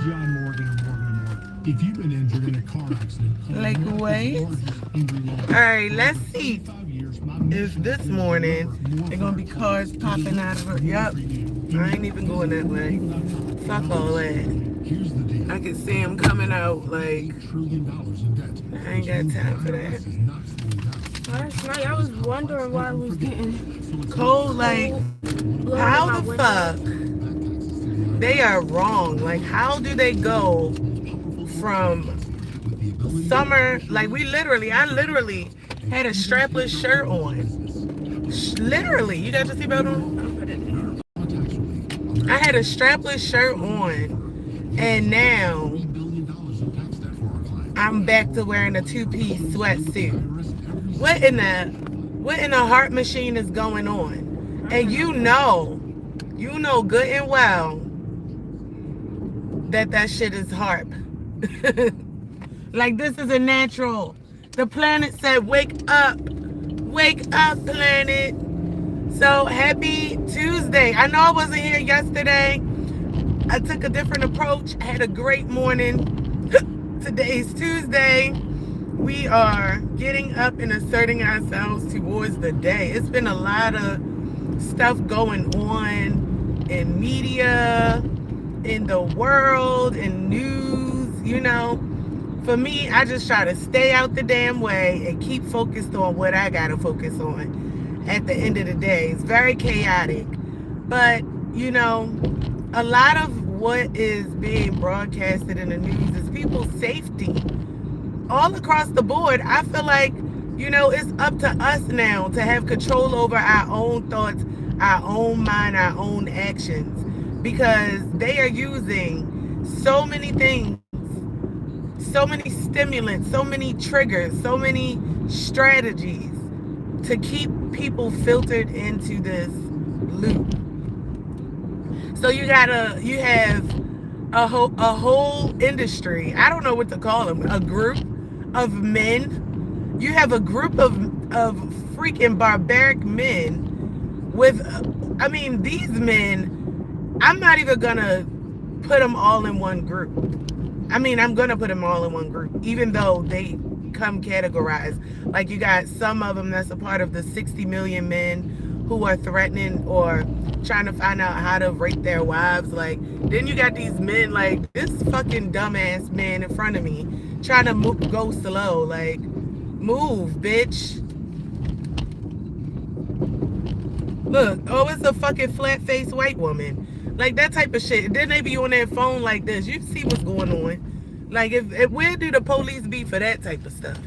John Morgan and Morgan and Morgan. If you've been injured in a car accident, like, wait. All right, let's see if this morning they're gonna be cars popping out of her. Yep. I ain't even going that way. Fuck all that. I can see them coming out like I ain't got time for that. Last night I was wondering why it was getting cold. Like, how the fuck they are wrong? Like, how do they go from summer? Like, I literally had a strapless shirt on. Literally, you got your seatbelt on? I had a strapless shirt on, and now I'm back to wearing a two-piece sweatsuit. What in the heart machine is going on? And you know good and well that shit is HARP. Like, this is a natural. The planet said, wake up, planet. So happy Tuesday. I know I wasn't here yesterday. I took a different approach. I had a great morning. Today's Tuesday. We are getting up and asserting ourselves towards the day. It's been a lot of stuff going on in media, in the world, in news, you know. For me, I just try to stay out the damn way and keep focused on what I gotta focus on at the end of the day. It's very chaotic. But, you know, a lot of what is being broadcasted in the news is people's safety. All across the board, I feel like, you know, it's up to us now to have control over our own thoughts, our own mind, our own actions. Because they are using so many things, so many stimulants, so many triggers, so many strategies to keep people filtered into this loop. So you have a whole industry. I don't know what to call them. A group of men. You have a group of freaking barbaric men with, I mean, these men, I'm not even gonna put them all in one group. I mean, I'm gonna put them all in one group, even though they come categorized. Like, you got some of them that's a part of the 60 million men who are threatening or trying to find out how to rape their wives. Like, then you got these men like this fucking dumbass man in front of me trying to go slow. Like, move, bitch. Look, oh, it's a fucking flat-faced white woman. Like, that type of shit. Then they be on their phone like this. You see what's going on. Like, if where do the police be for that type of stuff?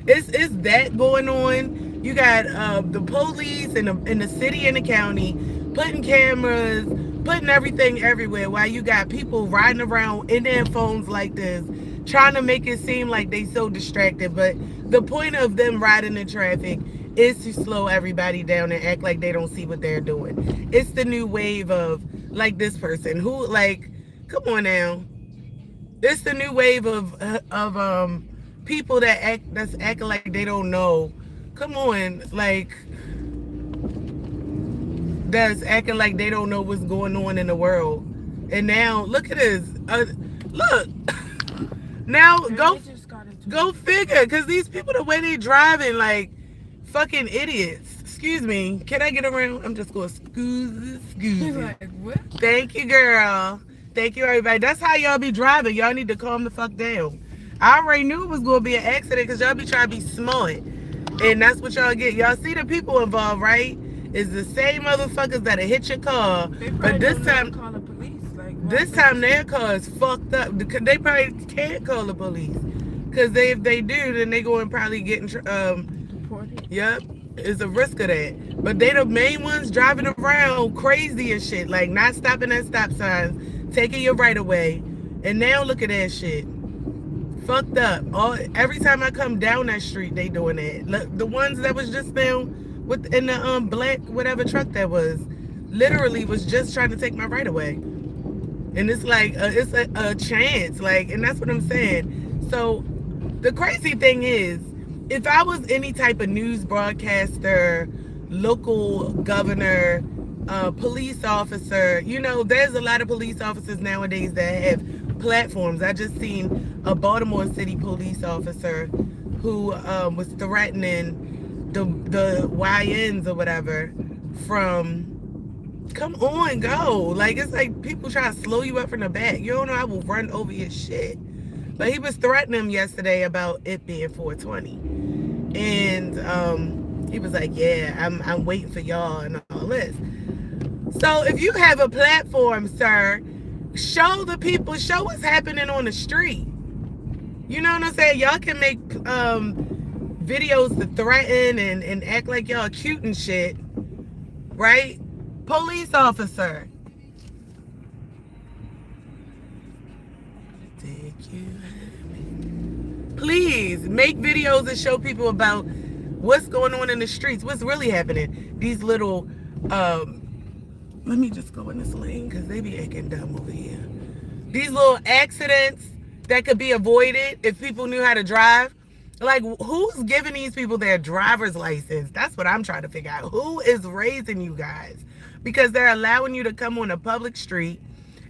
It's that going on. You got the police in the city and the county putting cameras, putting everything everywhere, while you got people riding around in their phones like this, trying to make it seem like they so distracted. But the point of them riding in traffic is to slow everybody down and act like they don't see what they're doing. It's the new wave of, like, this person who, like, come on now. It's the new wave of people that's acting like they don't know. Come on, like, that's acting like they don't know what's going on in the world. And now look at this. Look. Now go figure, because these people, the way they driving, like fucking idiots. Excuse me. Can I get around? I'm just going excuse me. like, what? Thank you, girl. Thank you, everybody. That's how y'all be driving. Y'all need to calm the fuck down. I already knew it was going to be an accident because y'all be trying to be smart. And that's what y'all get. Y'all see the people involved, right? It's the same motherfuckers that'll hit your car. But this time, call the police. Like, this time their car is fucked up. They probably can't call the police. Because if they do, then they go and probably get deported. Yep. It's a risk of that. But they the main ones driving around crazy and shit. Like, not stopping at stop signs, taking your right away. And now look at that shit. Fucked up. Every time I come down that street, they doing that. Look, the ones that was just now in the black whatever truck that was, literally was just trying to take my right away. And it's like it's a chance. Like, and that's what I'm saying. So the crazy thing is, if I was any type of news broadcaster, local governor, police officer, you know, there's a lot of police officers nowadays that have platforms. I just seen a Baltimore City police officer who was threatening the YNs or whatever from, come on, go. Like, it's like people try to slow you up from the back. You don't know, I will run over your shit. But he was threatening him yesterday about it being 420. And he was like, yeah, I'm waiting for y'all and all this. So if you have a platform, sir, show the people, show what's happening on the street. You know what I'm saying? Y'all can make videos to threaten and act like y'all cute and shit, right? Police officer. Please make videos and show people about what's going on in the streets, what's really happening. These little, let me just go in this lane because they be acting dumb over here. These little accidents that could be avoided if people knew how to drive. Like, who's giving these people their driver's license? That's what I'm trying to figure out. Who is raising you guys? Because they're allowing you to come on a public street.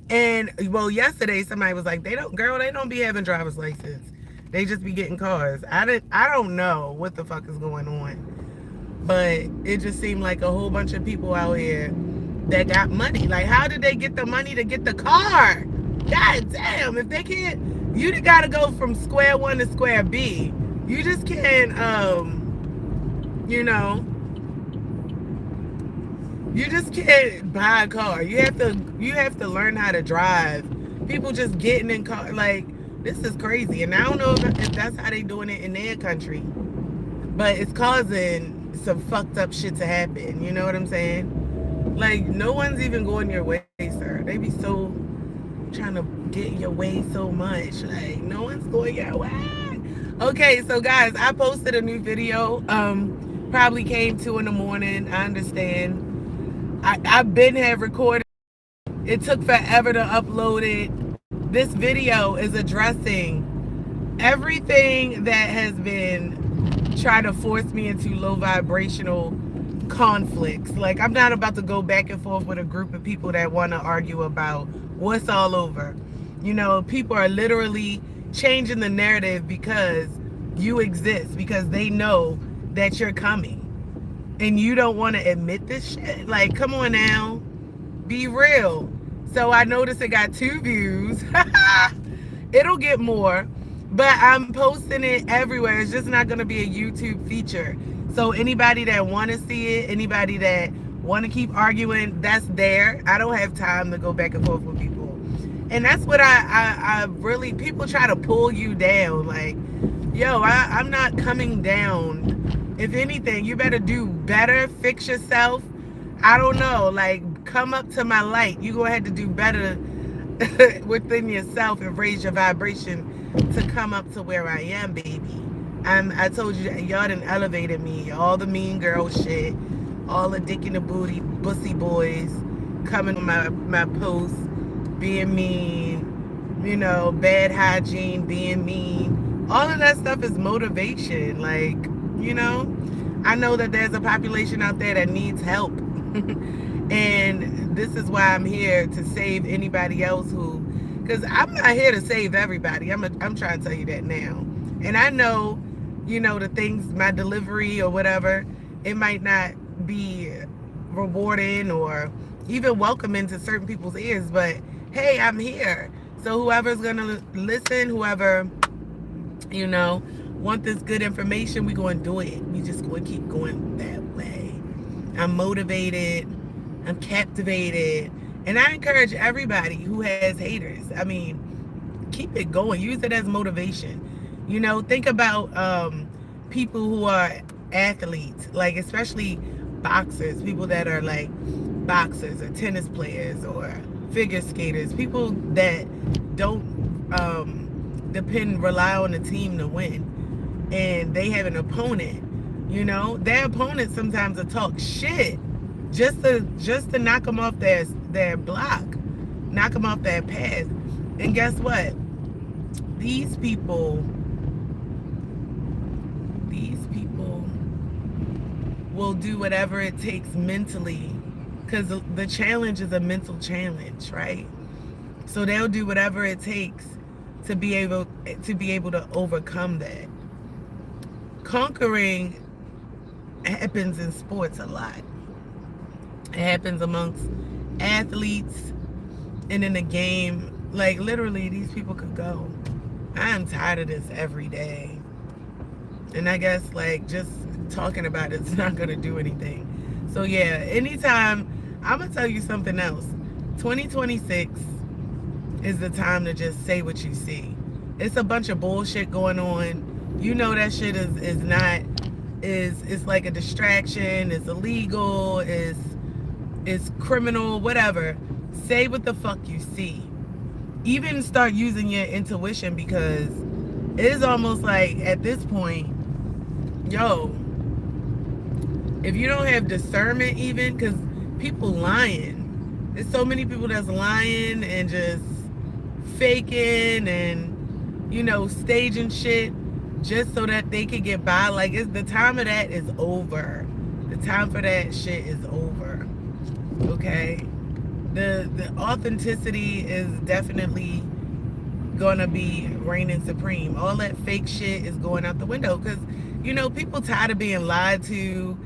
And, well, yesterday somebody was like, they don't be having driver's license. They just be getting cars. I don't know what the fuck is going on. But it just seemed like a whole bunch of people out here that got money. Like, how did they get the money to get the car? God damn, if they can't, you gotta go from square one to square B. You just can't, you know, you just can't buy a car. You have to learn how to drive. People just getting in car, like, this is crazy. And I don't know if that's how they doing it in their country, but it's causing some fucked up shit to happen. You know what I'm saying? Like, no one's even going your way, sir. They be so trying to get your way so much. Like, no one's going your way. Okay, so guys, I posted a new video. Probably came 2 in the morning. I understand. I've been have recorded. It took forever to upload it. This video is addressing everything that has been trying to force me into low vibrational conflicts. Like, I'm not about to go back and forth with a group of people that want to argue about what's all over. You know, people are literally changing the narrative because you exist, because they know that you're coming. And you don't want to admit this shit. Like, come on now. Be real. So I noticed it got 2 views. It'll get more. But I'm posting it everywhere. It's just not going to be a YouTube feature. So anybody that want to see it, anybody that want to keep arguing, that's there. I don't have time to go back and forth with people. And that's what I really, people try to pull you down. Like, yo, I'm not coming down. If anything, you better do better, fix yourself. I don't know, like, come up to my light. You go ahead to do better within yourself and raise your vibration to come up to where I am, baby. I told you, y'all done elevated me. All the mean girl shit, all the dick in the booty, bussy boys coming on my posts, being mean, you know, bad hygiene, being mean. All of that stuff is motivation. Like, you know, I know that there's a population out there that needs help. And this is why I'm here, to save anybody else who, because I'm not here to save everybody. I'm trying to tell you that now. And I know, you know, the things, my delivery or whatever, it might not be rewarding or even welcoming to certain people's ears, but hey, I'm here. So whoever's gonna listen, whoever, you know, want this good information, we going to do it. We just going to keep going that way. I'm motivated. I'm captivated. And I encourage everybody who has haters, I mean, keep it going. Use it as motivation. You know, think about people who are athletes, like especially boxers, people that are like boxers or tennis players or figure skaters, people that don't rely on the team to win. And they have an opponent, you know, their opponent sometimes will talk shit just to knock them off their block, knock them off their path. And guess what? These people will do whatever it takes mentally, because the challenge is a mental challenge, right? So they'll do whatever it takes to be able to overcome that. Conquering happens in sports a lot. It happens amongst athletes and in the game. Like literally these people could go, I am tired of this every day. And I guess like just talking about it's not gonna do anything. So yeah, anytime, I'm gonna tell you something else. 2026 is the time to just say what you see. It's a bunch of bullshit going on. You know that shit is not, it's like a distraction, it's illegal, it's criminal, whatever. Say what the fuck you see. Even start using your intuition, because it is almost like at this point, yo, if you don't have discernment, even, because people lying, there's so many people that's lying and just faking and, you know, staging shit just so that they could get by. Like, it's the time of that is over. The time for that shit is over. Okay? The authenticity is definitely gonna be reigning supreme. All that fake shit is going out the window, because, you know, people tired of being lied to,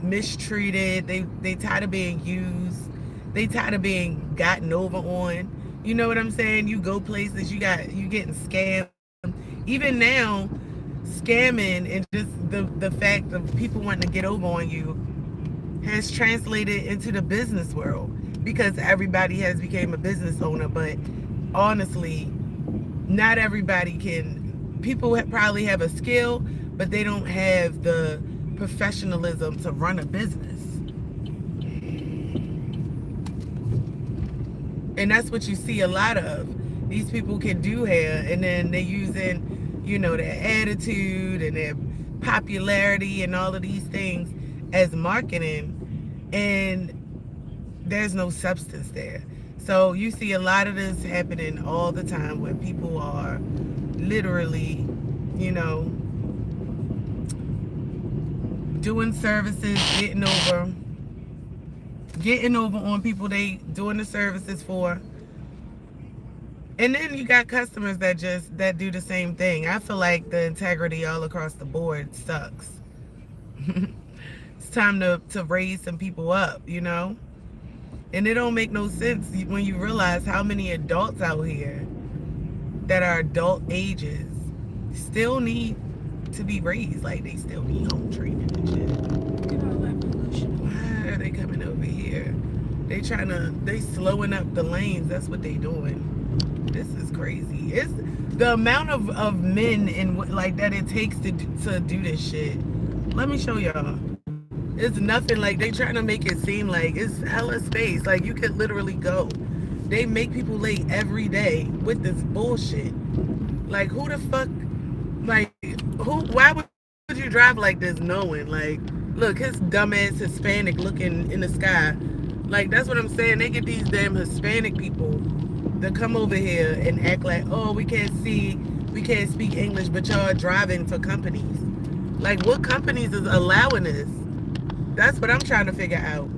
mistreated. They tired of being used. They tired of being gotten over on. You know what I'm saying? You go places, you getting scammed. Even now, scamming and just the fact of people wanting to get over on you has translated into the business world, because everybody has become a business owner. But honestly, not everybody can. People probably have a skill, but they don't have the professionalism to run a business. And that's what you see a lot of. These people can do hair, and then they're using, you know, their attitude and their popularity and all of these things as marketing, and there's no substance there. So you see a lot of this happening all the time, where people are literally, you know, doing services, getting over on people they doing the services for. And then you got customers that do the same thing. I feel like the integrity all across the board sucks. It's time to raise some people up, you know? And it don't make no sense when you realize how many adults out here that are adult ages still need to be raised. Like, they still need home training and shit. Why are they coming over here? They slowing up the lanes. That's what they doing. This is crazy. It's the amount of men and like that it takes to do this shit. Let me show y'all. It's nothing. Like, they trying to make it seem like it's hella space. Like, you could literally go. They make people late every day with this bullshit. Like, who the fuck, like, why would you drive like this knowing, like, look, his dumbass Hispanic looking in the sky. Like, that's what I'm saying. They get these damn Hispanic people to come over here and act like, oh, we can't speak English, but y'all are driving for companies. Like, what companies is allowing this? That's what I'm trying to figure out.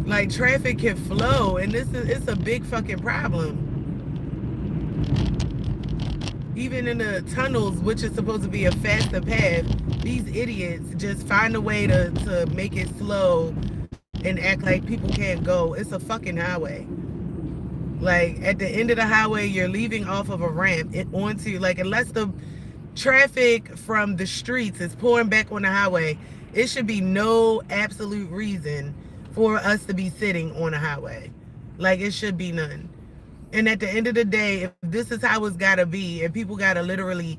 Like, traffic can flow, and it's a big fucking problem. Even in the tunnels, which is supposed to be a faster path, these idiots just find a way to make it slow and act like people can't go. It's a fucking highway. Like, at the end of the highway, you're leaving off of a ramp onto, like, unless the traffic from the streets is pouring back on the highway, it should be no absolute reason for us to be sitting on a highway. Like, it should be none. And at the end of the day, if this is how it's gotta be, and people gotta literally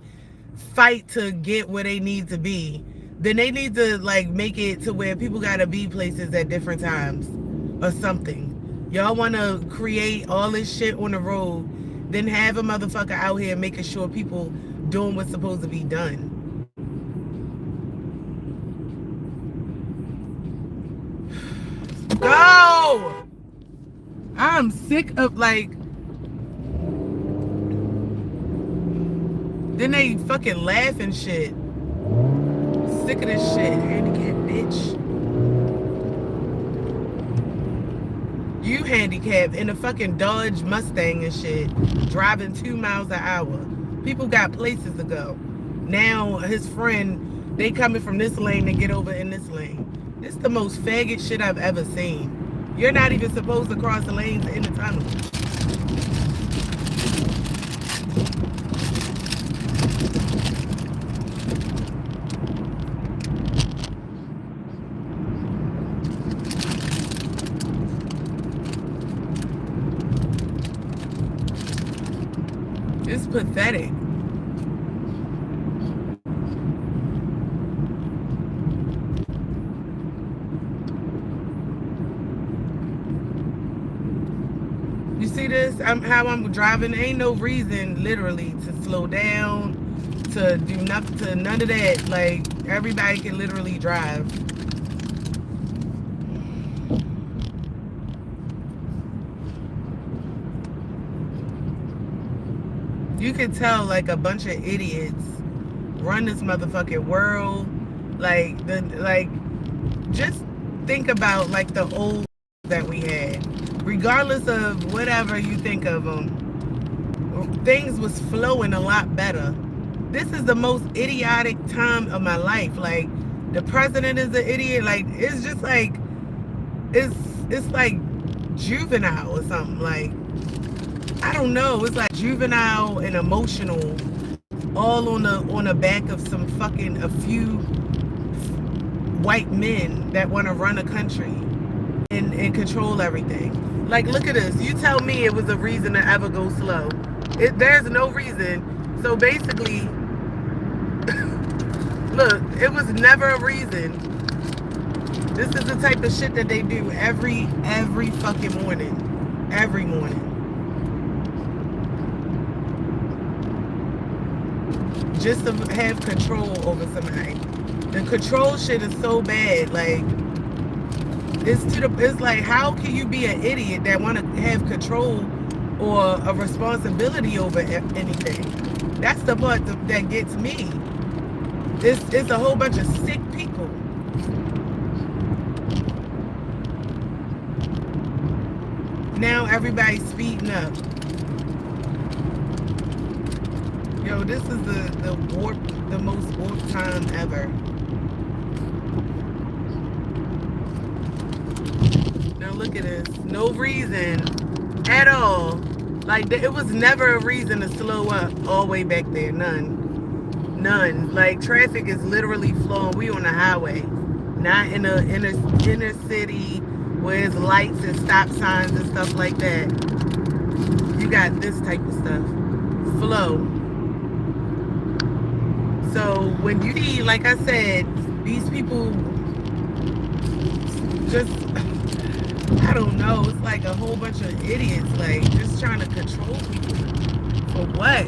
fight to get where they need to be, then they need to, like, make it to where people gotta be places at different times or something. Y'all wanna create all this shit on the road, then have a motherfucker out here making sure people doing what's supposed to be done. Go! I'm sick of, like, then they fucking laugh and shit. Sick of this shit. Handicap bitch. you handicapped in a fucking Dodge Mustang and shit, driving 2 miles an hour. People got places to go. Now his friend, they coming from this lane to get over in this lane. This is the most faggot shit I've ever seen. You're not even supposed to cross the lanes in the tunnel. It's pathetic. You see this? How I'm driving. Ain't no reason, literally, to slow down, to do nothing, to none of that. Like, everybody can literally drive. You can tell, like, a bunch of idiots run this motherfucking world. Just think about, like, the old that we had. Regardless of whatever you think of them, things was flowing a lot better. This is the most idiotic time of my life. Like, the president is an idiot. Like, it's just like, it's like juvenile or something. Like, I don't know. It's like juvenile and emotional, all on the back of some fucking a few white men that want to run a country and control everything. Like, look at this. You tell me it was a reason to ever go slow. There's no reason. So basically, look, it was never a reason. This is the type of shit that they do every fucking morning. Every morning. Just to have control over somebody. The control shit is so bad. Like, it's like, how can you be an idiot that want to have control or a responsibility over anything? That's the part that gets me. It's a whole bunch of sick people. Now everybody's speeding up. Yo, this is the most warped time ever. Now look at this. No reason at all. Like, it was never a reason to slow up all the way back there. None. Like, traffic is literally flowing. We on the highway, not in a inner city where there's lights and stop signs and stuff like that. You got this type of stuff. Flow. So when you see, like I said, these people just, I don't know, it's like a whole bunch of idiots, like, just trying to control people. For what?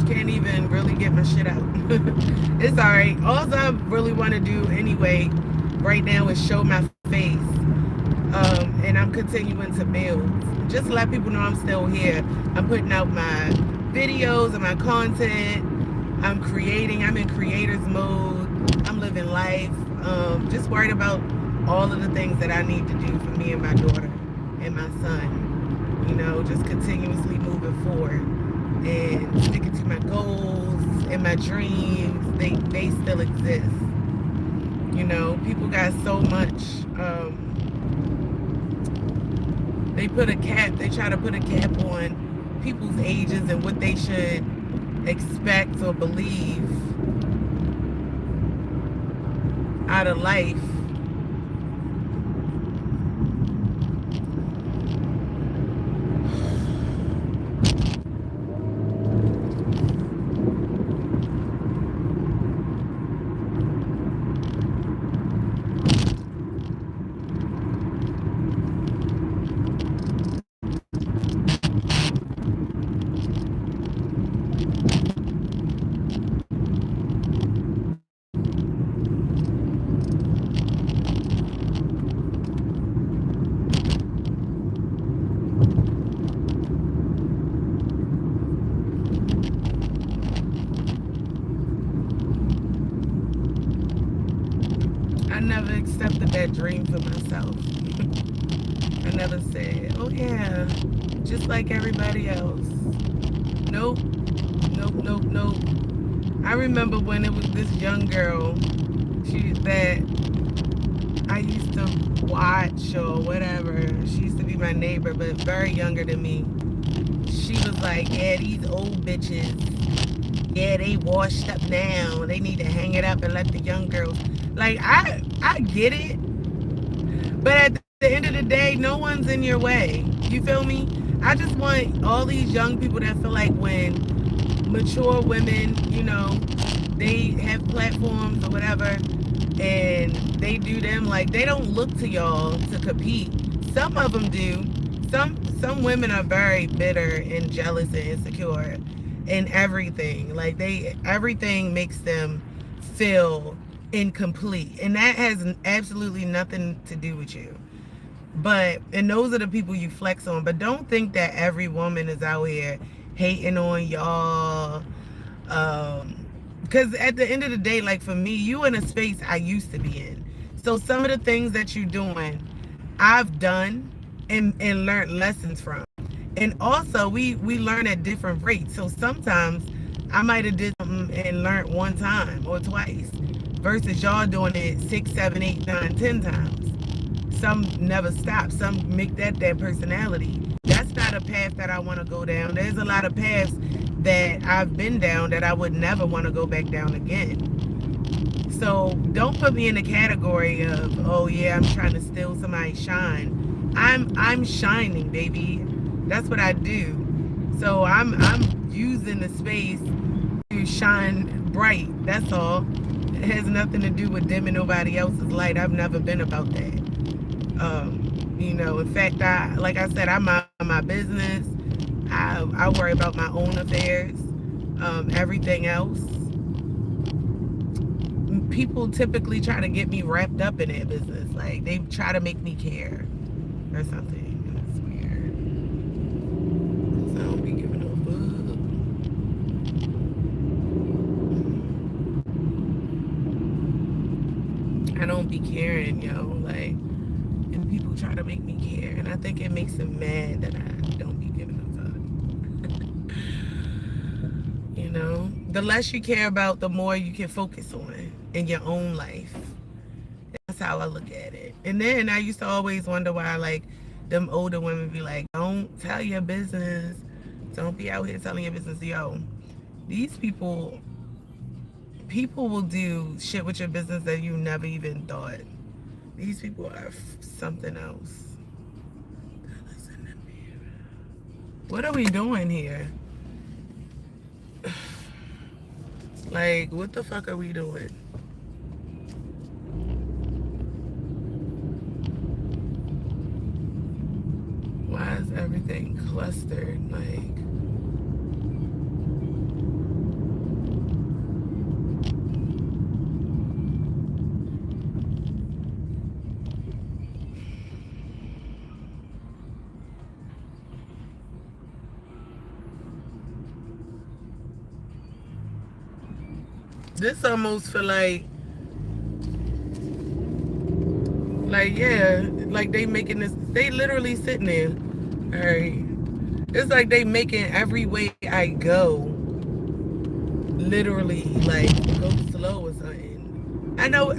Can't even really get my shit out. It's alright. All I really want to do anyway right now is show my face. And I'm continuing to build. Just to let people know I'm still here. I'm putting out my videos and my content. I'm creating. I'm in creator's mode. I'm living life. Just worried about all of the things that I need to do for me and my daughter and my son. You know, just continuously moving forward and sticking to my goals and my dreams. They still exist. You know, people got so much. They try to put a cap on people's ages and what they should expect or believe out of life. I never accepted that dream for myself. I never said, oh yeah, just like everybody else. Nope, nope, nope, nope. I remember when it was this young girl, that I used to watch or whatever. She used to be my neighbor, but very younger than me. She was like, yeah, these old bitches, yeah, they washed up now. They need to hang it up and let the young girls. Like, I get it, but at the end of the day, no one's in your way. You feel me? I just want all these young people that feel like when mature women, they have platforms or whatever, and they do them, like, they don't look to y'all to compete. Some of them do. Some women are very bitter and jealous and insecure in everything. Like, everything makes them feel incomplete, and that has absolutely nothing to do with you. And those are the people you flex on. But don't think that every woman is out here hating on y'all. Because at the end of the day, like, for me, you in a space I used to be in. So some of the things that you're doing, I've done and learned lessons from. And also, we learn at different rates. So sometimes I might have did something and learned one time or twice, versus y'all doing it 6, 7, 8, 9, 10 times. Some never stop. Some make that their personality. That's not a path that I want to go down. There's a lot of paths that I've been down that I would never want to go back down again. So don't put me in the category of, oh yeah, I'm trying to steal somebody's shine. I'm shining, baby. That's what I do. So I'm using the space to shine bright. That's all. It has nothing to do with dimming nobody else's light. I've never been about that. In fact, like I said, I mind my business. I worry about my own affairs. Everything else, people typically try to get me wrapped up in their business. Like, they try to make me care or something. It's weird. So I don't be giving no fuck. I don't be caring, like, and people try to make me care, and I think it makes them mad that I don't be giving a fuck. The less you care about, the more you can focus on in your own life. That's how I look at it. And then I used to always wonder why, like, them older women be like, don't tell your business, don't be out here telling your business. Yo, these people will do shit with your business that you never even thought. These people are something else. What are we doing here? Like, what the fuck are we doing? Why is everything clustered? Like, this almost feel like yeah, like they making this, they literally sitting there. All right, it's like they making every way I go literally like go slow or something. I know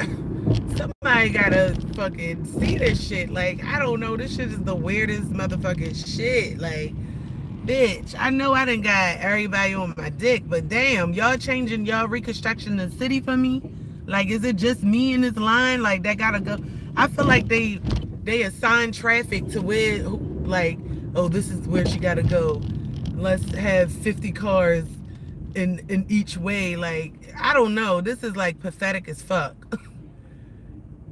somebody gotta fucking see this shit. Like, I don't know, this shit is the weirdest motherfucking shit. Like, bitch, I know I done got everybody on my dick, but damn, y'all changing, y'all reconstructing the city for me? Like, is it just me in this line? Like, that gotta go. I feel like they assign traffic to where, like, oh, this is where she gotta go. Let's have 50 cars in each way. Like, I don't know. This is like pathetic as fuck.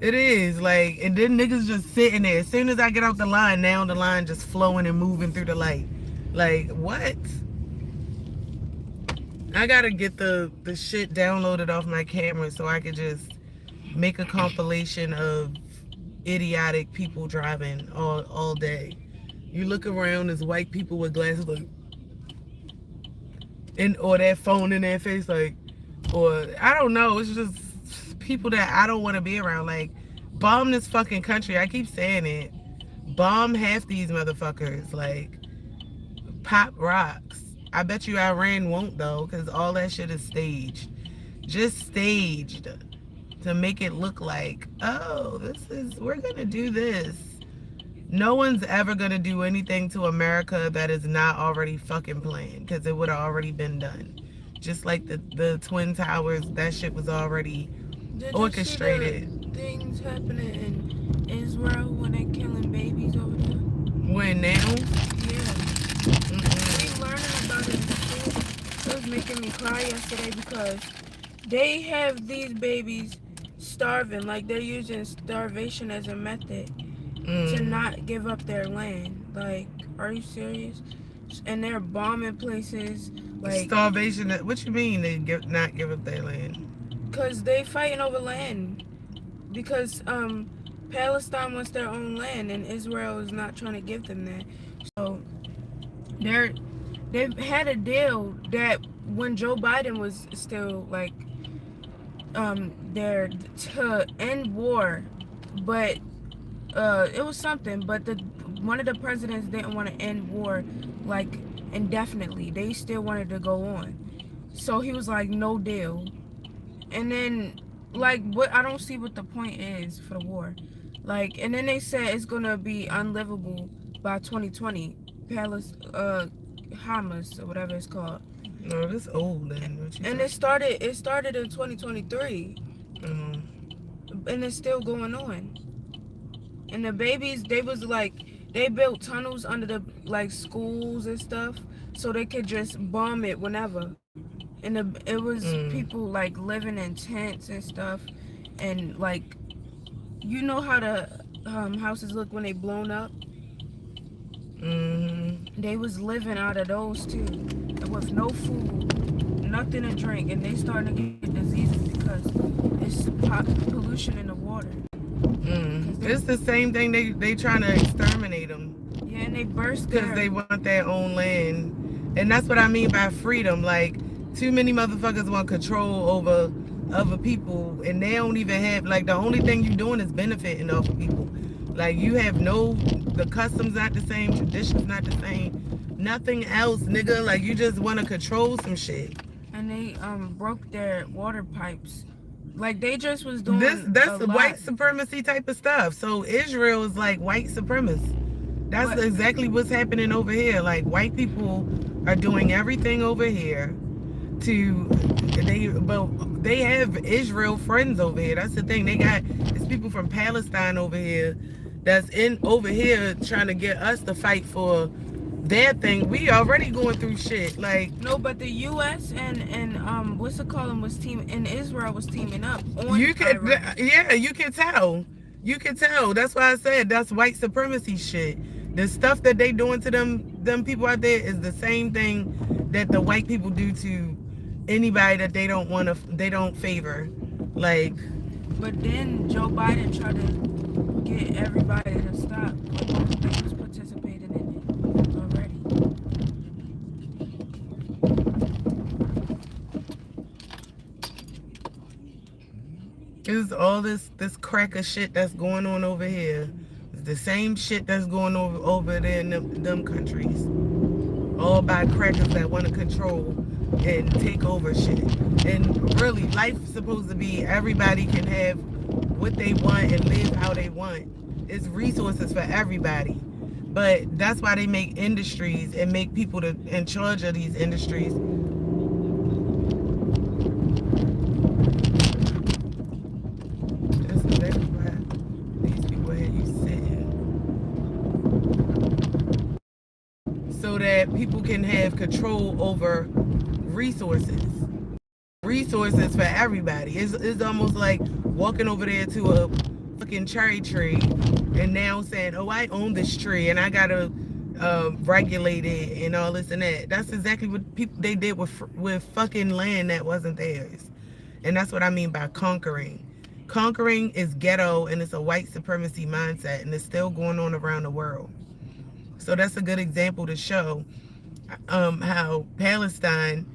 It is, like, and then niggas just sitting there. As soon as I get out the line, now the line just flowing and moving through the light. Like, what? I gotta get the shit downloaded off my camera so I could just make a compilation of idiotic people driving all day. You look around, there's white people with glasses, like, or that phone in their face, like, or I don't know, it's just people that I don't want to be around. Like, bomb this fucking country. I keep saying it. Bomb half these motherfuckers. Like, pop rocks. I bet you Iran won't though, because all that shit is staged. Just staged to make it look like, oh, we're gonna do this. No one's ever gonna do anything to America that is not already fucking planned, because it would have already been done. Just like the Twin Towers, that shit was already orchestrated. Did you see the things happening in Israel when they're killing babies over there? When now? Yeah. Mm-mm. We learning about it in school. It was making me cry yesterday because they have these babies starving, like they're using starvation as a method to not give up their land. Like, are you serious? And they're bombing places. Like, starvation. What you mean they not give up their land? because they fighting over land. Because Palestine wants their own land, and Israel is not trying to give them that. So they've had a deal that when Joe Biden was still like there to end war, but it was something. But one of the presidents didn't want to end war like indefinitely. They still wanted to go on. So he was like, no deal. And then, like, what I don't see what the point is for the war. Like, and then they said it's gonna be unlivable by 2020. Hamas or whatever it's called. No, this old then. And it started in 2023. And it's still going on. And the babies, they was like, they built tunnels under the like schools and stuff, so they could just bomb it whenever. And it was people like living in tents and stuff, and like, you know how the houses look when they blown up. They was living out of those too, with no food, nothing to drink, and they starting to get diseases because it's pollution in the water. It's the same thing. They trying to exterminate them. Yeah, and they burst because they want their own land, and that's what I mean by freedom. Like, too many motherfuckers want control over other people, and they don't even have, like, the only thing you doing is benefiting off of people. Like, you have the customs not the same, traditions not the same, nothing else, nigga. Like, you just want to control some shit. And they broke their water pipes. Like, they just was doing that's the white supremacy type of stuff. So Israel is like white supremacy. That's exactly what's happening over here. Like, white people are doing everything over here but they have Israel friends over here. That's the thing. It's people from Palestine over here that's over here trying to get us to fight for their thing. We already going through shit. Like, no, but the U.S. and what's it called, and Israel was teaming up on you can tell. You can tell. That's why I said that's white supremacy shit. The stuff that they doing to them people out there is the same thing that the white people do to anybody that they don't favor. Like, but then Joe Biden tried to get everybody to stop. They was participating in it already. It's all this cracker shit that's going on over here. It's the same shit that's going over there in them countries. All by crackers that want to control and take over shit. And really, life's supposed to be everybody can have what they want and live how they want. It's resources for everybody. But that's why they make industries and make people in charge of these industries. That's exactly why these people had you sitting. So that people can have control over resources for everybody. It's almost like walking over there to a fucking cherry tree and now saying, oh, I own this tree and I gotta regulate it and all this and that. That's exactly what they did with fucking land that wasn't theirs. And that's what I mean by conquering. Conquering is ghetto, and it's a white supremacy mindset, and it's still going on around the world. So that's a good example to show how Palestine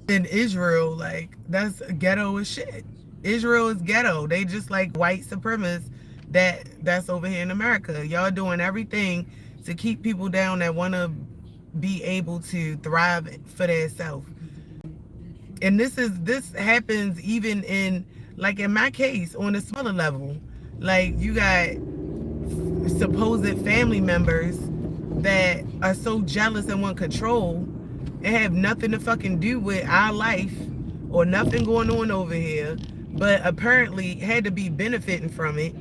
and Israel, like, that's ghetto as shit. Israel is ghetto. They just like white supremacists that's over here in America. Y'all doing everything to keep people down that want to be able to thrive for themselves. And this happens even in, like in my case, on a smaller level. Like you got supposed family members that are so jealous and want control and have nothing to fucking do with our life or nothing going on over here, but apparently had to be benefiting from it.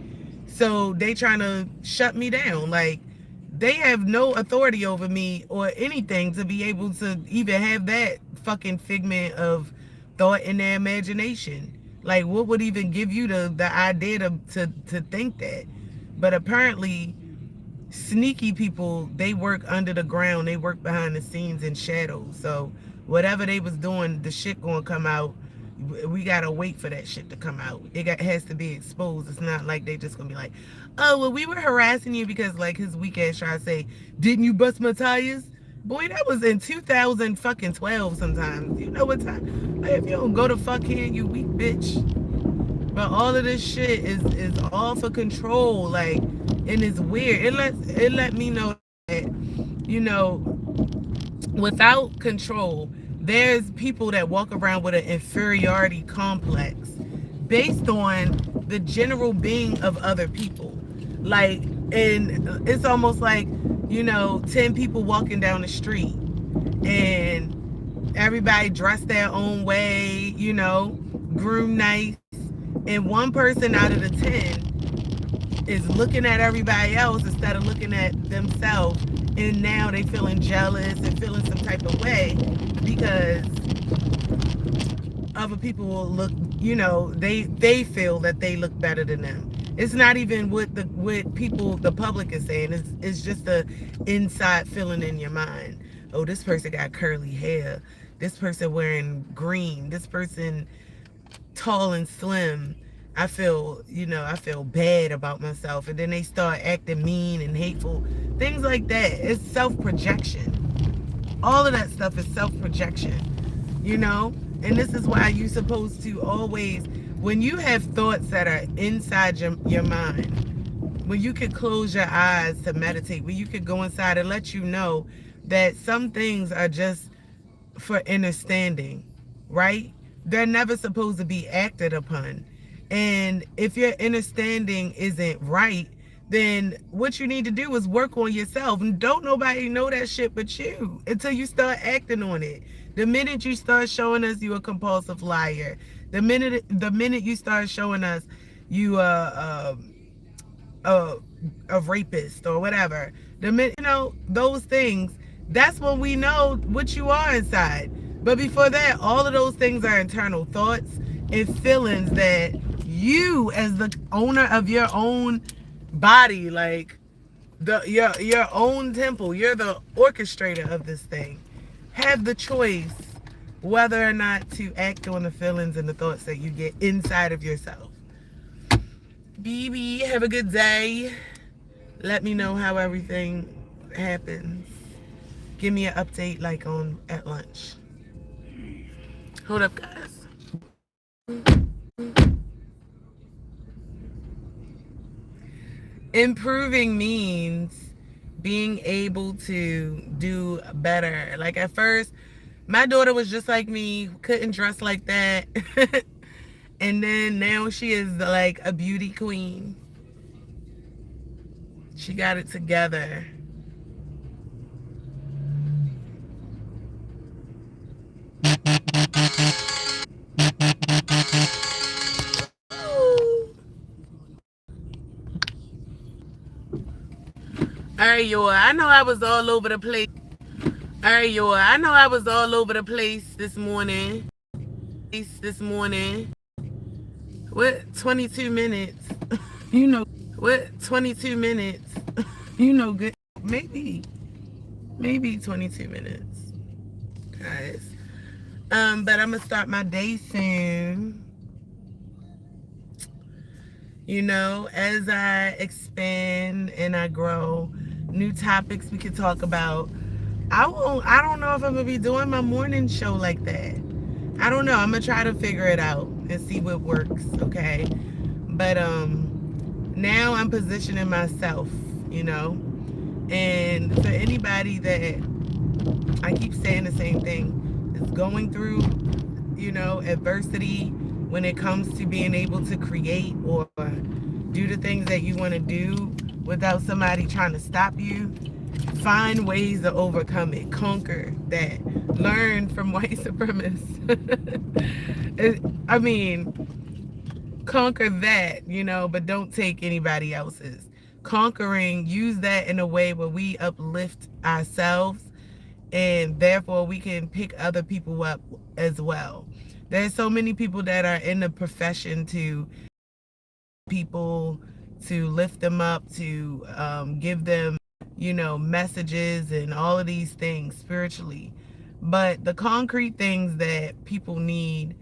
So they trying to shut me down. Like they have no authority over me or anything to be able to even have that fucking figment of thought in their imagination. Like what would even give you the idea to think that? But apparently sneaky people, they work under the ground, they work behind the scenes in shadows. So whatever they was doing, the shit gonna come out. We gotta wait for that shit to come out. Has to be exposed. It's not like they just gonna be like, oh well, we were harassing you because like his weak ass try to say, didn't you bust my tires? Boy, that was in 2000 fucking 12 sometimes. You know what time? Like, if you don't go to fuck here, you weak bitch. But all of this shit is all for control, like, and it's weird. It let me know that, you know, without control, there's people that walk around with an inferiority complex based on the general being of other people. Like, and it's almost like, 10 people walking down the street and everybody dressed their own way, groom nice, and one person out of the 10 is looking at everybody else instead of looking at themselves, and now they feeling jealous and feeling some type of way because other people will look, they feel that they look better than them. It's not even what people, the public is saying. It's just the inside feeling in your mind. Oh, this person got curly hair. This person wearing green. This person tall and slim. I feel bad about myself. And then they start acting mean and hateful. Things like that. It's self-projection. All of that stuff is self-projection, And this is why you're supposed to always, when you have thoughts that are inside your mind, when you could close your eyes to meditate, when you could go inside and let you know that some things are just for understanding, right? They're never supposed to be acted upon. And if your understanding isn't right, then what you need to do is work on yourself. And don't nobody know that shit but you until you start acting on it. The minute you start showing us you a compulsive liar, the minute you start showing us you a rapist or whatever, the minute those things, that's when we know what you are inside. But before that, all of those things are internal thoughts and feelings that you, as the owner of your own body, like your own temple, you're the orchestrator of this thing, have the choice whether or not to act on the feelings and the thoughts that you get inside of yourself. BB, have a good day. Let me know how everything happens. Give me an update like at lunch. Hold up, guys. Improving means being able to do better. Like at first, my daughter was just like me, couldn't dress like that. And then now she is like a beauty queen. She got it together. All right, y'all. I know I was all over the place. All right, y'all. I know I was all over the place this morning. What? 22 minutes. What? 22 minutes. Good. Maybe 22 minutes, guys. But I'm gonna start my day soon. As I expand and I grow, new topics we could talk about. I don't know if I'm gonna be doing my morning show like that. I don't know. I'm gonna try to figure it out and see what works. Okay, but now I'm positioning myself. You know, and for anybody that I keep saying the same thing is going through, adversity when it comes to being able to create or do the things that you want to do without somebody trying to stop you. Find ways to overcome it, conquer that, learn from white supremacists. I mean, conquer that, but don't take anybody else's. Conquering, use that in a way where we uplift ourselves and therefore we can pick other people up as well. There's so many people that are in the profession to people, to lift them up, to give them, messages and all of these things spiritually. But the concrete things that people need,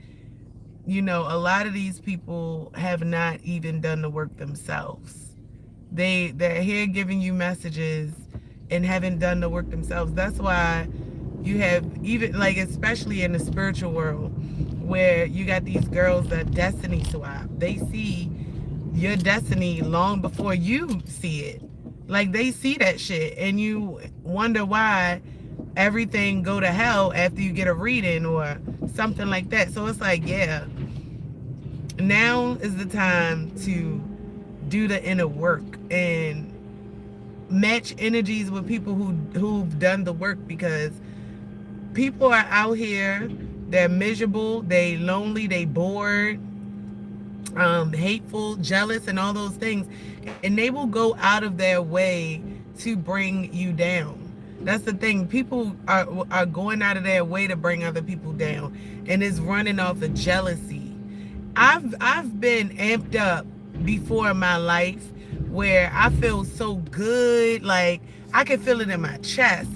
a lot of these people have not even done the work themselves. They're here giving you messages and haven't done the work themselves. That's why you have, even like, especially in the spiritual world, where you got these girls that destiny swap. They see your destiny long before you see it. Like, they see that shit and you wonder why everything go to hell after you get a reading or something like that. So it's like, yeah, now is the time to do the inner work and match energies with people who've done the work, because people are out here, they're miserable, they lonely, they bored, hateful, jealous, and all those things, and they will go out of their way to bring you down. That's the thing. People are going out of their way to bring other people down, and it's running off of jealousy. I've been amped up before in my life where I feel so good, like I can feel it in my chest.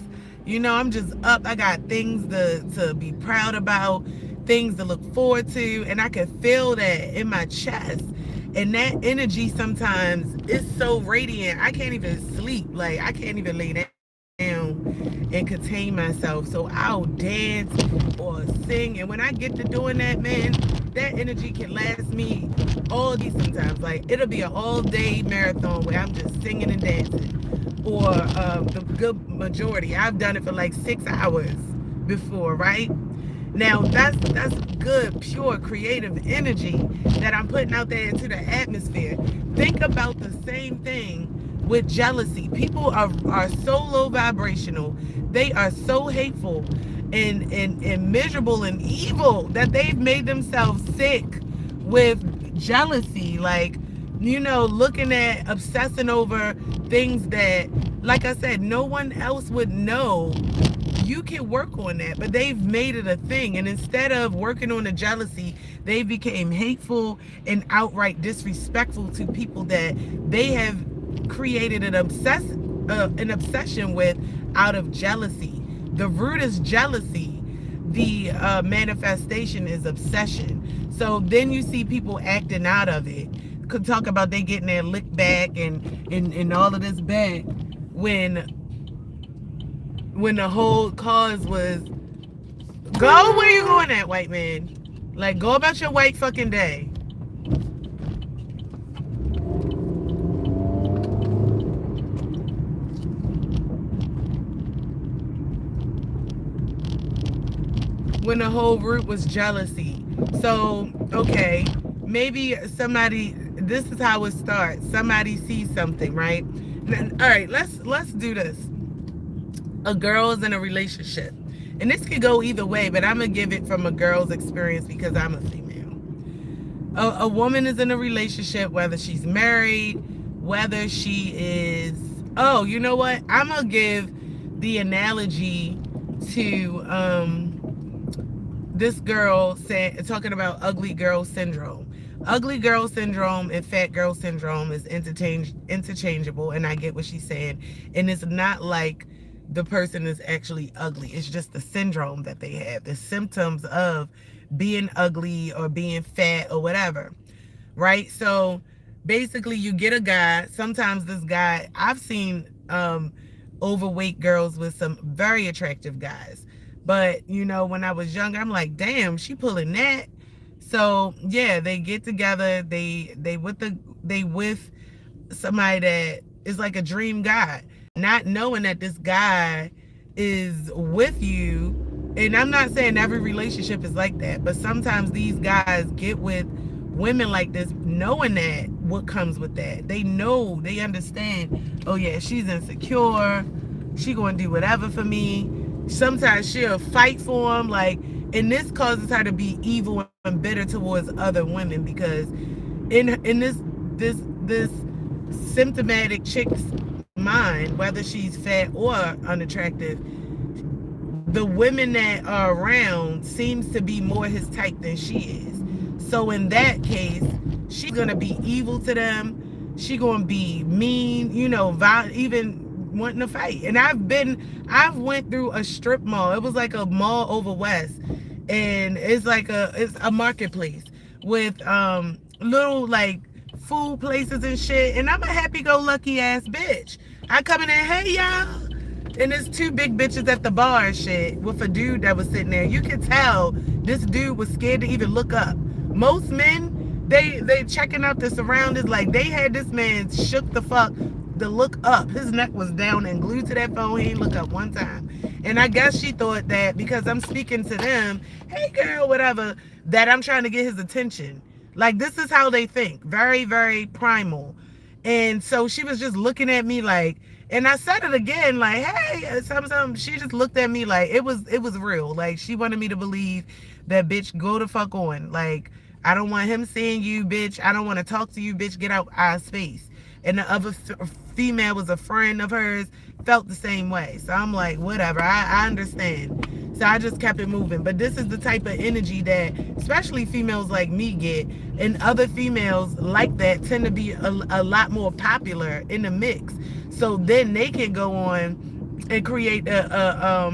I'm just up. I got things to be proud about, things to look forward to, and I can feel that in my chest. And that energy sometimes is so radiant. I can't even sleep. Like, I can't even lay down and contain myself. So I'll dance or sing. And when I get to doing that, man, that energy can last me all day sometimes. Like, it'll be an all-day marathon where I'm just singing and dancing. Or the good majority. I've done it for like 6 hours before, right? Now, that's good, pure, creative energy that I'm putting out there into the atmosphere. Think about the same thing with jealousy. People are so low vibrational. They are so hateful and miserable and evil that they've made themselves sick with jealousy. Like, looking at, obsessing over things that, like I said, no one else would know. You can work on that, but they've made it a thing. And instead of working on the jealousy, they became hateful and outright disrespectful to people that they have created an obsession with out of jealousy. The root is jealousy. The manifestation is obsession. So then you see people acting out of it. Could talk about they getting their lick back and all of this back when the whole cause was, go where you going at, white man. Like, go about your white fucking day. When the whole root was jealousy. So, okay, maybe somebody, this is how it starts. Somebody sees something, right? All right, let's do this. A girl is in a relationship, and this could go either way, but I'm gonna give it from a girl's experience because I'm a female. A woman is in a relationship, whether she's married, whether she is, oh, you know what, I'm gonna give the analogy to this girl talking about ugly girl syndrome. Ugly girl syndrome and fat girl syndrome is interchangeable, and I get what she's saying. And it's not like the person is actually ugly. It's just the syndrome that they have, the symptoms of being ugly or being fat or whatever, right? So basically, you get a guy. Sometimes this guy, I've seen overweight girls with some very attractive guys. But when I was younger, I'm like, damn, she pulling that. So yeah, they get together. They with somebody that is like a dream guy, not knowing that this guy is with you. And I'm not saying every relationship is like that, but sometimes these guys get with women like this knowing that what comes with that. They know, they understand, oh yeah, she's insecure, she gonna do whatever for me. Sometimes she'll fight for him, like, and this causes her to be evil and bitter towards other women, because in this symptomatic chick's mind, whether she's fat or unattractive, the women that are around seems to be more his type than she is. So in that case, she's gonna be evil to them. She gonna be mean, violent, even wanting to fight. And I've went through a strip mall. It was like a mall over west, and it's a marketplace with little like food places and shit. And I'm a happy-go-lucky ass bitch. I come in there, hey y'all. And there's two big bitches at the bar and shit with a dude that was sitting there. You could tell this dude was scared to even look up. Most men, they checking out the surroundings, like they had this man shook the fuck to look up. His neck was down and glued to that phone. He didn't look up one time. And I guess she thought that because I'm speaking to them, hey girl, whatever, that I'm trying to get his attention. Like, this is how they think. Very, very primal. And so she was just looking at me like, and I said it again, like, hey, something. She just looked at me like it was real. Like, she wanted me to believe that, bitch, go the fuck on. Like, I don't want him seeing you, bitch. I don't want to talk to you, bitch. Get out our space. And the other female was a friend of hers, felt the same way. So I'm like, whatever, I understand. So I just kept it moving. But this is the type of energy that especially females like me get, and other females like that tend to be a lot more popular in the mix. So then they can go on and create a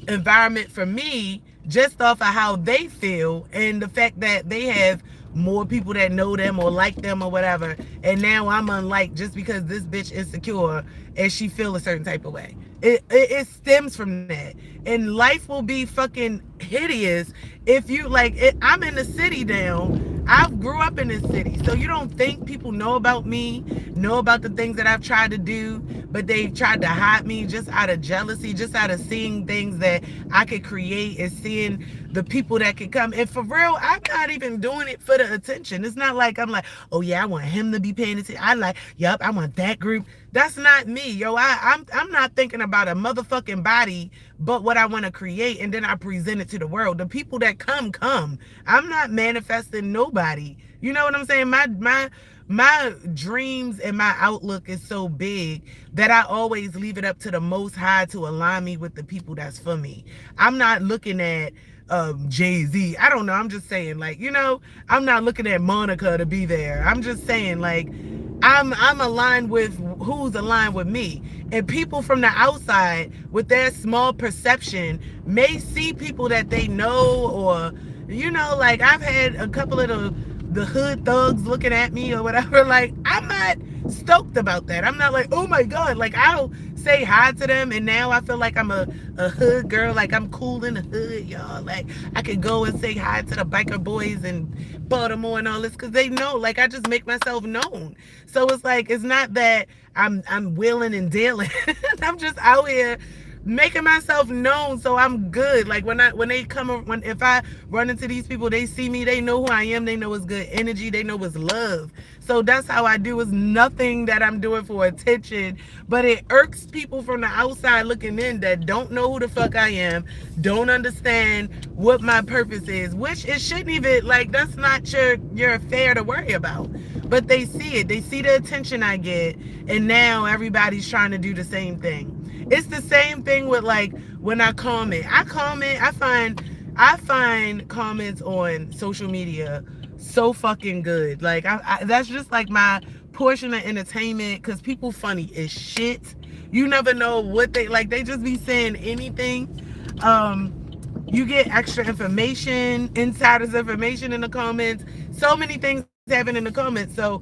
environment for me just off of how they feel and the fact that they have more people that know them or like them or whatever. And now I'm unliked just because this bitch is insecure and she feel a certain type of way. It stems from that. And life will be fucking hideous if you like it. I'm in the city now. I grew up in this city, so you don't think people know about me, know about the things that I've tried to do, but they tried to hide me just out of jealousy, just out of seeing things that I could create and seeing the people that could come. And for real, I'm not even doing it for the attention. It's not like I'm like, oh yeah, I want him to be paying attention. I like, yup, I want that group. That's not me, yo. I'm not thinking about a motherfucking body, but what I want to create, and then I present it to the world. The people that come. I'm not manifesting nobody. You know what I'm saying? My dreams and my outlook is so big that I always leave it up to the Most High to align me with the people that's for me. I'm not looking at Jay-Z. I don't know. I'm just saying, like, I'm not looking at Monica to be there. I'm just saying, like, I'm aligned with who's aligned with me. And people from the outside with their small perception may see people that they know, or like I've had a couple of the hood thugs looking at me or whatever. Like, I'm not stoked about that. I'm not like, oh my God, like I'll say hi to them and now I feel like I'm a hood girl, like I'm cool in the hood, y'all. Like I could go and say hi to the biker boys in Baltimore and all this, because they know, like, I just make myself known. So it's like, it's not that I'm wheeling and dealing. I'm just out here making myself known, so I'm good. Like when if I run into these people, they see me, they know who I am, they know it's good energy, they know it's love. So that's how I do. It's nothing that I'm doing for attention, but it irks people from the outside looking in that don't know who the fuck I am, don't understand what my purpose is, which it shouldn't even, like, that's not your affair to worry about. But they see it, they see the attention I get, and now everybody's trying to do the same thing. It's the same thing with, like, when I find comments on social media so fucking good. Like, that's just like my portion of entertainment, because people funny as shit. You never know what they just be saying anything. You get extra information, insiders information in the comments. So many things happen in the comments. So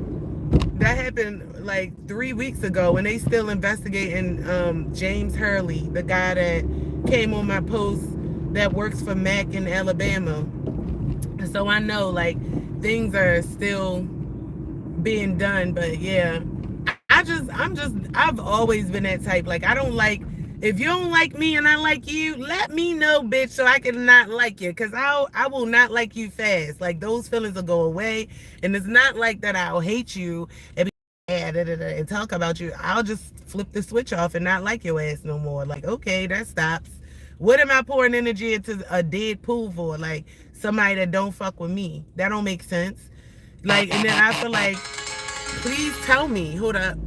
happened like 3 weeks ago, and they still investigating James Hurley, the guy that came on my post that works for Mac in Alabama. So I know like things are still being done, but yeah, I've always been that type. Like I don't like, if you don't like me and I like you, let me know, bitch, so I can not like you, cause I will not like you fast. Like those feelings will go away, and it's not like that I'll hate you and be and talk about you. I'll just flip the switch off and not like your ass no more. Like okay, that stops. What am I pouring energy into a dead pool for? Like somebody that don't fuck with me? That don't make sense. Like, and then I feel like, please tell me. Hold up.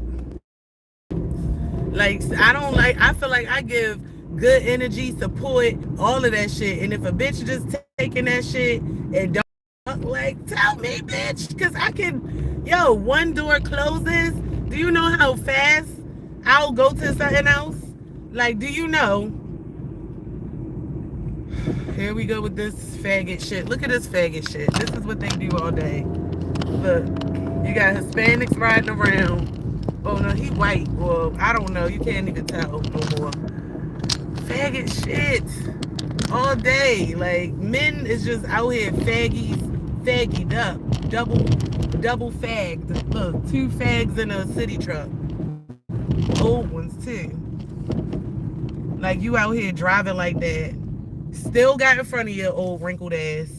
Like, I don't like, I feel like I give good energy, support, all of that shit. And if a bitch just taking that shit and don't, like, tell me, bitch. Because I can, yo, one door closes. Do you know how fast I'll go to something else? Like, do you know? Here we go with this faggot shit. Look at this faggot shit. This is what they do all day. Look, you got Hispanics riding around. Oh no, he white. Well, I don't know. You can't even tell no more. Faggot shit all day. Like men is just out here faggied up, double fagged. Look, 2 fags in a city truck. Old ones too. Like you out here driving like that. Still got in front of your old wrinkled ass.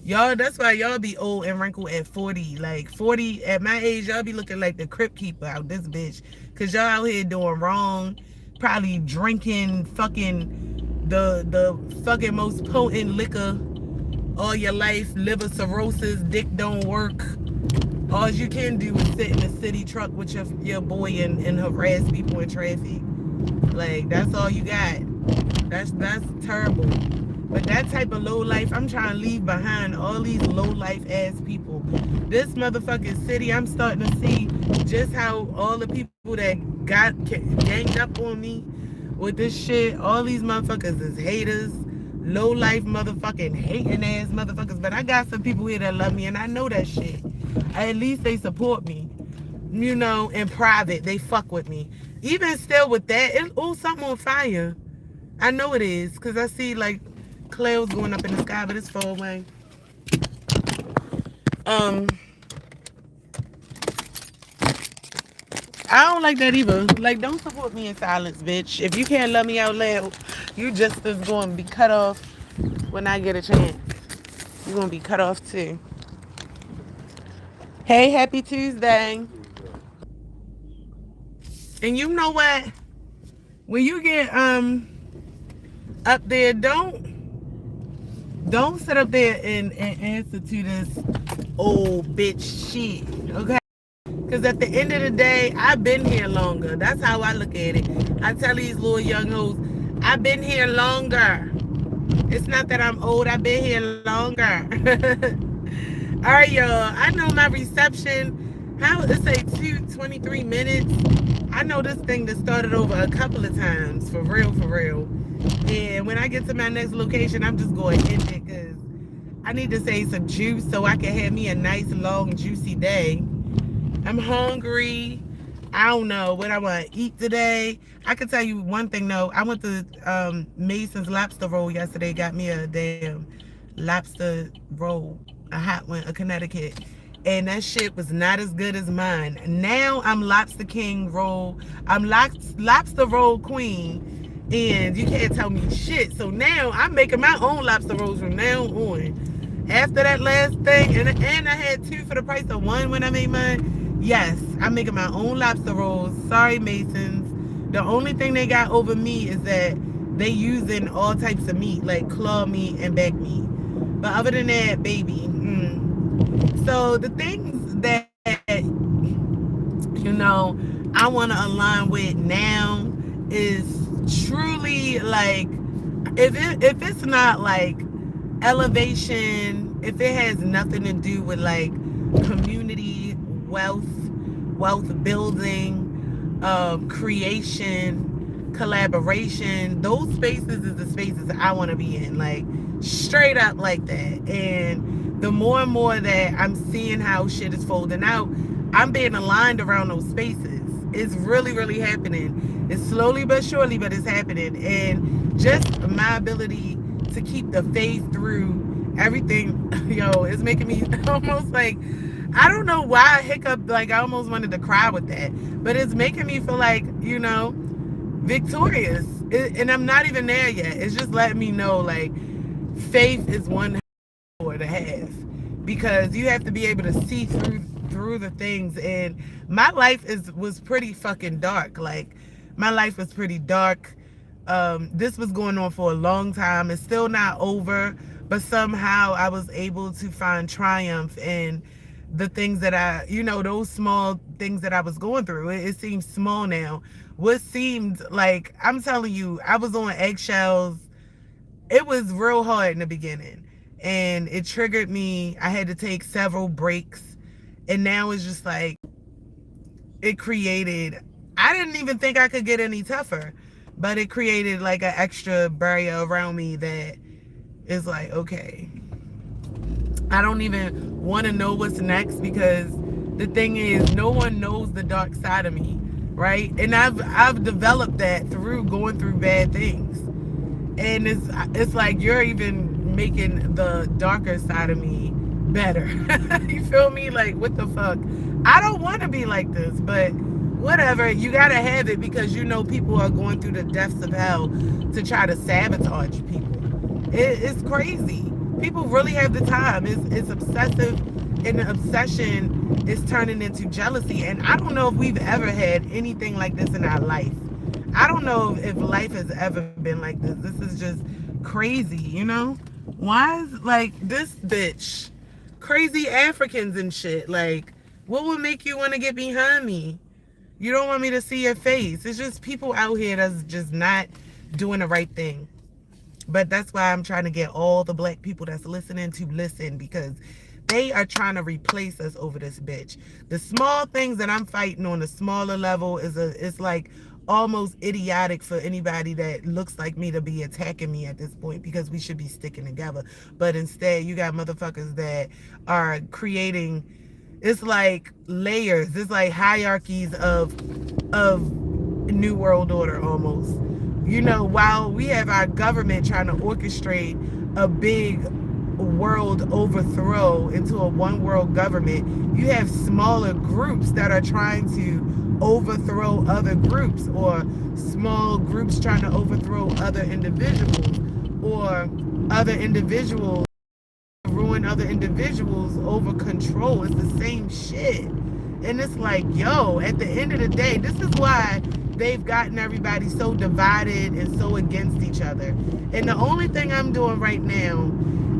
Y'all, that's why y'all be old and wrinkled at 40. Like 40, at my age, y'all be looking like the Crypt Keeper out this bitch. Cause y'all out here doing wrong. Probably drinking fucking the fucking most potent liquor all your life. Liver cirrhosis, dick don't work. All you can do is sit in a city truck with your boy and harass people in traffic. Like, that's all you got. That's terrible. But that type of low life, I'm trying to leave behind all these low life ass people. This motherfucking city, I'm starting to see just how all the people that got ganged up on me with this shit, all these motherfuckers is haters, low life motherfucking hating ass motherfuckers. But I got some people here that love me, and I know that shit. At least they support me, you know, in private. They fuck with me. Even still with that, something on fire. I know it is, because I see like clouds going up in the sky, but it's far away. I don't like that either. Like, don't support me in silence, bitch. If you can't love me out loud, you just is going to be cut off when I get a chance. You're going to be cut off too. Hey, happy Tuesday. And you know what? When you get up there, don't sit up there and answer to this old bitch shit, okay? Because at the end of the day, I've been here longer. That's how I look at it. I tell these little young hoes, I've been here longer. It's not that I'm old, I've been here longer. All right, y'all. I know my reception, how it say 23 minutes. I know this thing that started over a couple of times, for real, for real. And when I get to my next location, I'm just going to end it because I need to save some juice so I can have me a nice, long, juicy day. I'm hungry. I don't know what I want to eat today. I can tell you one thing, though. I went to Mason's Lobster Roll yesterday. Got me a damn lobster roll, a hot one, a Connecticut. And that shit was not as good as mine. Now I'm Lobster King roll. I'm Lobster Roll Queen. And you can't tell me shit. So now I'm making my own lobster rolls from now on. After that last thing, and I had 2 for the price of 1 when I made mine. Yes, I'm making my own lobster rolls. Sorry, Masons. The only thing they got over me is that they using all types of meat, like claw meat and back meat. But other than that, baby. So the things that, you know, I want to align with now is truly like, if it's not like elevation, if it has nothing to do with like community, wealth building, creation, collaboration, those spaces is the spaces I want to be in, like straight up like that. And the more and more that I'm seeing how shit is folding out, I'm being aligned around those spaces. It's really, really happening. It's slowly but surely, but it's happening. And just my ability to keep the faith through everything, yo, it's making me almost like, I don't know why I hiccup, like I almost wanted to cry with that. But it's making me feel like, victorious. And I'm not even there yet. It's just letting me know, like, faith is one to have, because you have to be able to see through the things. And my life was pretty fucking dark. Like, my life was pretty dark. This was going on for a long time. It's still not over, but somehow I was able to find triumph in the things that those small things that I was going through. It seems small now. What seemed like, I'm telling you, I was on eggshells. It was real hard in the beginning, and it triggered me. I had to take several breaks, and now it's just like, it created, I didn't even think I could get any tougher, but it created like an extra barrier around me that is like, okay, I don't even want to know what's next, because the thing is, no one knows the dark side of me, right? And I've developed that through going through bad things. And it's like, you're even making the darker side of me better. You feel me? Like, what the fuck? I don't want to be like this, but whatever. You gotta have it, because people are going through the depths of hell to try to sabotage people. It's crazy. People really have the time. It's obsessive, and the obsession is turning into jealousy. And I don't know if we've ever had anything like this in our life. I don't know if life has ever been like this. This is just crazy, Why is, like, this bitch, crazy Africans and shit, like, what would make you want to get behind me? You don't want me to see your face. It's just people out here that's just not doing the right thing. But that's why I'm trying to get all the black people that's listening to listen, because they are trying to replace us over this bitch. The small things that I'm fighting on a smaller level is like almost idiotic for anybody that looks like me to be attacking me at this point, because we should be sticking together. But instead, you got motherfuckers that are creating, it's like layers, it's like hierarchies of New World Order almost. While we have our government trying to orchestrate a big world overthrow into a one world government, you have smaller groups that are trying to overthrow other groups, or small groups trying to overthrow other individuals, or other individuals ruin other individuals over control. It's the same shit. And it's like, yo, at the end of the day, this is why they've gotten everybody so divided and so against each other. And the only thing I'm doing right now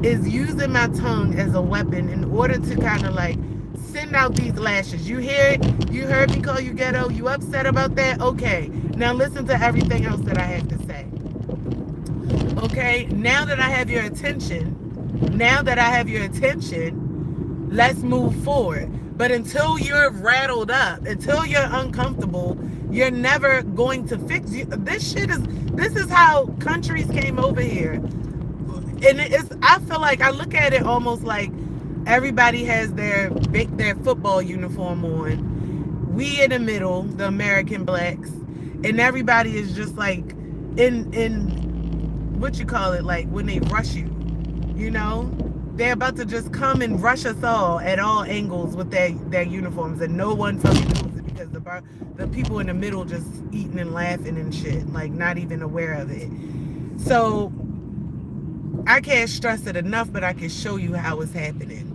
is using my tongue as a weapon in order to kind of like send out these lashes. You hear it? You heard me call you ghetto? You upset about that? Okay. Now listen to everything else that I have to say. Okay? Now that I have your attention, let's move forward. But until you're rattled up, until you're uncomfortable, you're never going to fix you. This is how countries came over here. And I feel like, I look at it almost like everybody has their football uniform on. We in the middle, the American blacks, and everybody is just like in what you call it, like when they rush you, they're about to just come and rush us all at all angles with their uniforms, and no one fucking knows it, because the people in the middle just eating and laughing and shit, like not even aware of it. So I can't stress it enough, but I can show you how it's happening.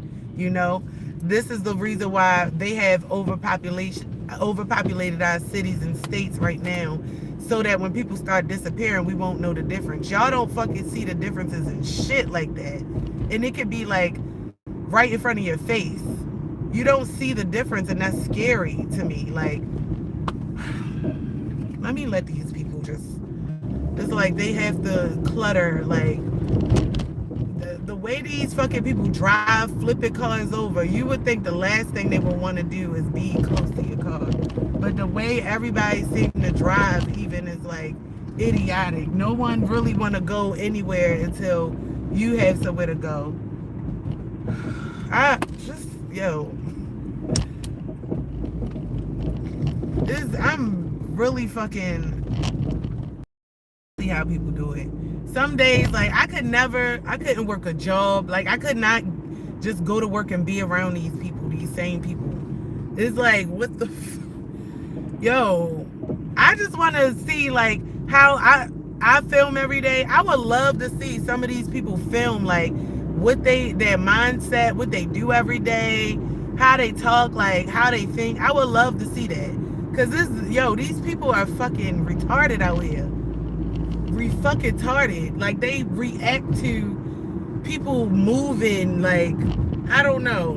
This is the reason why they have overpopulated our cities and states right now, so that when people start disappearing, we won't know the difference. Y'all don't fucking see the differences in shit like that. And it could be like right in front of your face. You don't see the difference, and that's scary to me. Like, let me let these people just, it's like they have to clutter, like, the way these fucking people drive, flipping cars over, you would think the last thing they would want to do is be close to your car. But the way everybody seems to drive even is like idiotic. No one really want to go anywhere until you have somewhere to go. I'm really fucking see how people do it. Some days, like I couldn't work a job. Like I could not just go to work and be around these people, these same people. It's like, what the, yo, I just want to see like how I film every day. I would love to see some of these people film like what their mindset, what they do every day, how they talk, like how they think. I would love to see that. Cause these people are fucking retarded out here. Fucking retarded. Like they react to people moving. Like I don't know.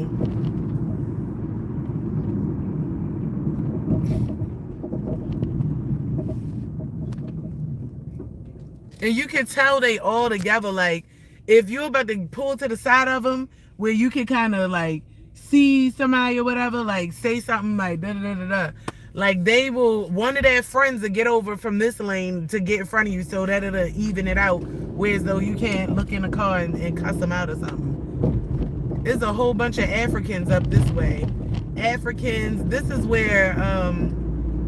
And you can tell they all together. Like if you're about to pull to the side of them, where you can kind of like see somebody or whatever, like say something like da da da da da. Like they will, one of their friends will get over from this lane to get in front of you, so that it'll even it out. Whereas though you can't look in the car and cuss them out or something. There's a whole bunch of Africans up this way. Africans. This is where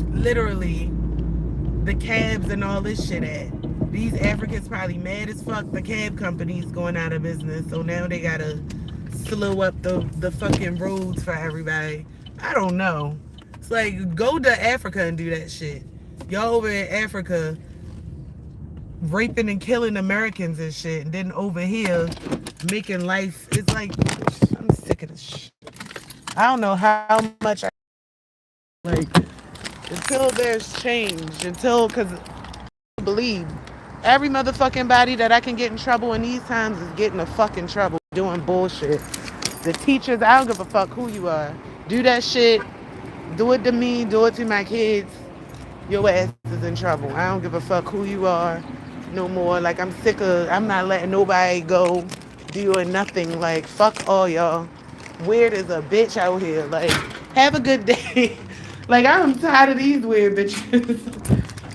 literally the cabs and all this shit at. These Africans probably mad as fuck. The cab company's going out of business, so now they gotta slow up the fucking roads for everybody. I don't know. It's like, go to Africa and do that shit. Y'all over in Africa raping and killing Americans and shit, and then over here making life. It's like, I'm sick of this shit. I don't know how much I like until there's change. Because I believe every motherfucking body that I can get in trouble in these times is getting a fucking trouble doing bullshit. The teachers, I don't give a fuck who you are. Do that shit. Do it to me. Do it to my kids. Your ass is in trouble. I don't give a fuck who you are no more. Like, I'm not letting nobody go doing nothing. Like, fuck all y'all. Weird as a bitch out here. Like, have a good day. Like, I'm tired of these weird bitches.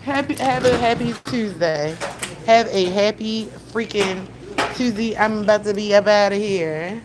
Have a happy Tuesday. Have a happy freaking Tuesday. I'm about to be up out of here.